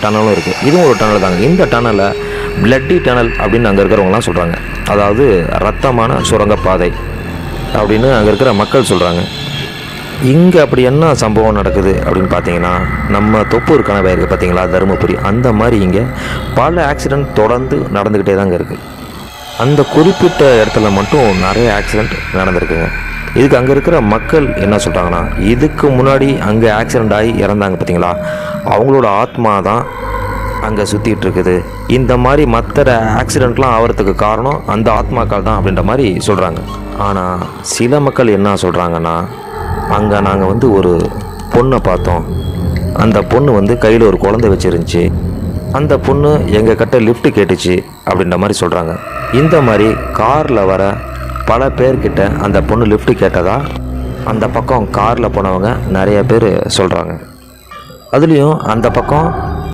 டனலும் இருக்குது. இதுவும் ஒரு டனல் தாங்க. இந்த டனலை பிளட்டி டனல் அப்படின்னு அங்கே இருக்கிறவங்களாம் சொல்கிறாங்க. அதாவது ரத்தமான சுரங்கப்பாதை அப்படின்னு அங்கே இருக்கிற மக்கள் சொல்கிறாங்க. இங்கே அப்படி என்ன சம்பவம் நடக்குது அப்படின்னு பார்த்தீங்கன்னா, நம்ம தொப்பூர் கணவாய் இருக்குது பார்த்தீங்களா, தருமபுரி, அந்த மாதிரி இங்கே பல ஆக்சிடெண்ட் தொடர்ந்து நடந்துக்கிட்டே தாங்க இருக்குது. அந்த குறிப்பிட்ட இடத்துல மட்டும் நிறைய ஆக்சிடெண்ட் நடந்திருக்குங்க. இதுக்கு அங்கே இருக்கிற மக்கள் என்ன சொல்கிறாங்கன்னா, இதுக்கு முன்னாடி அங்கே ஆக்சிடெண்ட் ஆகி இறந்தாங்க பார்த்தீங்களா, அவங்களோட ஆத்மா தான் அங்கே சுற்றிட்டு இருக்குது. இந்த மாதிரி மற்ற ஆக்சிடெண்ட்லாம் ஆகிறதுக்கு காரணம் அந்த ஆத்மாக்கள் தான் அப்படின்ற மாதிரி சொல்கிறாங்க. ஆனால் சில மக்கள் என்ன சொல்கிறாங்கன்னா, அங்கே நாங்கள் ஒரு பொண்ணை பார்த்தோம். அந்த பொண்ணு கையில் ஒரு குழந்தை வச்சுருந்துச்சு. அந்த பொண்ணு எங்கள் கிட்ட லிஃப்ட் கேட்டுச்சு அப்படின்ற மாதிரி சொல்கிறாங்க. இந்த மாதிரி காரில் வர பல பேர்கிட்ட அந்த பொண்ணு லிஃப்ட் கேட்டதா அந்த பக்கம் காரில் போனவங்க நிறைய பேர் சொல்கிறாங்க. அதுலேயும் அந்த பக்கம்